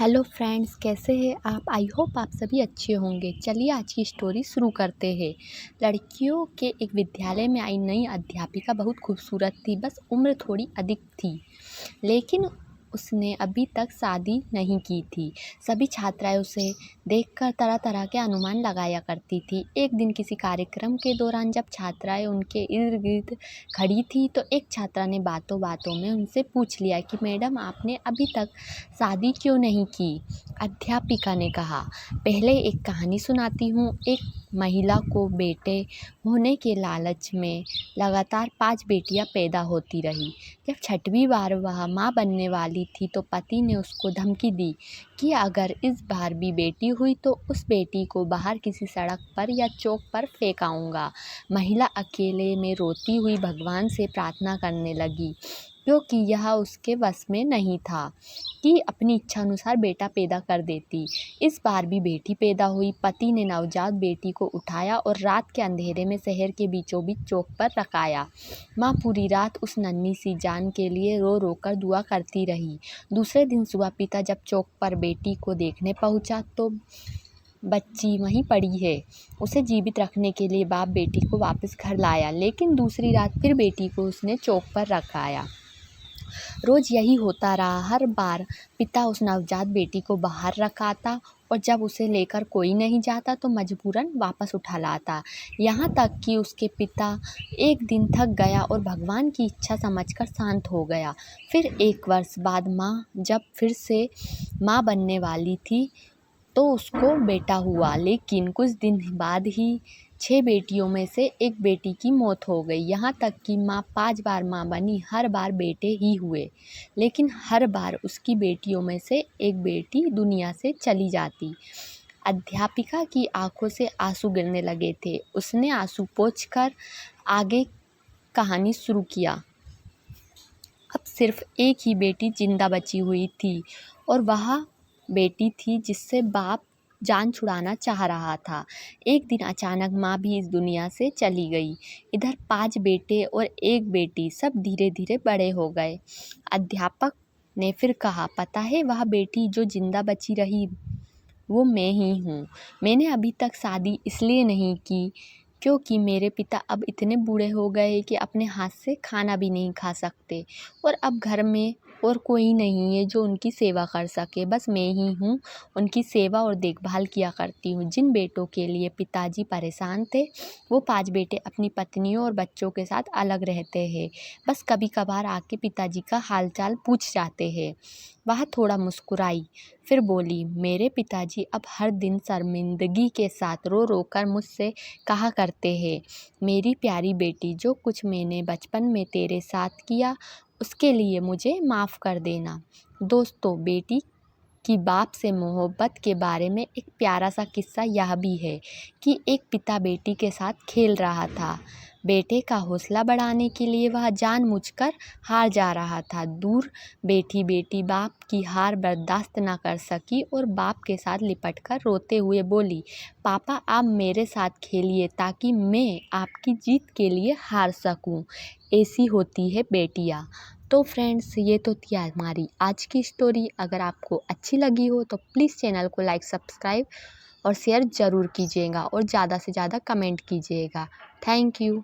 Hello friends, कैसे हैं आप। आई होप आप सभी अच्छे होंगे। चलिए आज की स्टोरी शुरू करते हैं। लड़कियों के एक विद्यालय में आई नई अध्यापिका बहुत खूबसूरत थी। बस उम्र थोड़ी अधिक थी, लेकिन उसने अभी तक शादी नहीं की थी। सभी छात्राएं उसे देखकर तरह तरह के अनुमान लगाया करती थी। एक दिन किसी कार्यक्रम के दौरान जब छात्राएं उनके इर्द गिर्द खड़ी थी तो एक छात्रा ने बातों बातों में उनसे पूछ लिया कि मैडम, आपने अभी तक शादी क्यों नहीं की। अध्यापिका ने कहा, पहले एक कहानी सुनाती हूँ। एक महिला को बेटे होने के लालच में लगातार 5 बेटियां पैदा होती रही। जब छठवीं बार वह माँ बनने वाली थी तो पति ने उसको धमकी दी कि अगर इस बार भी बेटी हुई तो उस बेटी को बाहर किसी सड़क पर या चौक पर फेंकाऊंगा। महिला अकेले में रोती हुई भगवान से प्रार्थना करने लगी, क्योंकि यह उसके वश में नहीं था कि अपनी इच्छा अनुसार बेटा पैदा कर देती। इस बार भी बेटी पैदा हुई। पति ने नवजात बेटी को उठाया और रात के अंधेरे में शहर के बीचों बीच चौक पर रखाया। माँ पूरी रात उस नन्ही सी जान के लिए रो रो कर दुआ करती रही। दूसरे दिन सुबह पिता जब चौक पर बेटी को देखने पहुंचा तो बच्ची वहीं पड़ी है। उसे जीवित रखने के लिए बाप बेटी को वापस घर लाया, लेकिन दूसरी रात फिर बेटी को उसने चौक पर रखाया। रोज यही होता रहा। हर बार पिता उस नवजात बेटी को बाहर रखाता और जब उसे लेकर कोई नहीं जाता तो मजबूरन वापस उठा लाता। यहाँ तक कि उसके पिता एक दिन थक गया और भगवान की इच्छा समझकर शांत हो गया। फिर 1 वर्ष बाद माँ जब फिर से माँ बनने वाली थी तो उसको बेटा हुआ, लेकिन कुछ दिन बाद ही 6 बेटियों में से एक बेटी की मौत हो गई। यहाँ तक कि माँ 5 बार माँ बनी, हर बार बेटे ही हुए, लेकिन हर बार उसकी बेटियों में से एक बेटी दुनिया से चली जाती। अध्यापिका की आंखों से आंसू गिरने लगे थे। उसने आंसू पोंछकर आगे कहानी शुरू किया। अब सिर्फ एक ही बेटी जिंदा बची हुई थी और वह बेटी थी जिससे बाप जान छुड़ाना चाह रहा था। एक दिन अचानक माँ भी इस दुनिया से चली गई। इधर 5 बेटे और एक बेटी सब धीरे धीरे बड़े हो गए। अध्यापक ने फिर कहा, पता है वह बेटी जो जिंदा बची रही वो मैं ही हूँ। मैंने अभी तक शादी इसलिए नहीं की क्योंकि मेरे पिता अब इतने बूढ़े हो गए कि अपने हाथ से खाना भी नहीं खा सकते और अब घर में और कोई नहीं है जो उनकी सेवा कर सके। बस मैं ही हूँ उनकी सेवा और देखभाल किया करती हूँ। जिन बेटों के लिए पिताजी परेशान थे वो 5 बेटे अपनी पत्नियों और बच्चों के साथ अलग रहते हैं। बस कभी कभार आके पिताजी का हालचाल पूछ जाते हैं। वह थोड़ा मुस्कुराई, फिर बोली, मेरे पिताजी अब हर दिन शर्मिंदगी के साथ रो रो कर मुझसे कहा करते हैं, मेरी प्यारी बेटी, जो कुछ मैंने बचपन में तेरे साथ किया उसके लिए मुझे माफ़ कर देना। दोस्तों, बेटी की बाप से मोहब्बत के बारे में एक प्यारा सा किस्सा यह भी है कि एक पिता बेटी के साथ खेल रहा था। बेटे का हौसला बढ़ाने के लिए वह जानबूझकर हार जा रहा था। दूर बैठी बेटी बाप की हार बर्दाश्त न कर सकी और बाप के साथ लिपटकर रोते हुए बोली, पापा आप मेरे साथ खेलिए ताकि मैं आपकी जीत के लिए हार सकूं। ऐसी होती है बेटियां। तो फ्रेंड्स, ये तो थी हमारी आज की स्टोरी। अगर आपको अच्छी लगी हो तो प्लीज़ चैनल को लाइक, सब्सक्राइब और शेयर ज़रूर कीजिएगा और ज़्यादा से ज़्यादा कमेंट कीजिएगा। Thank you.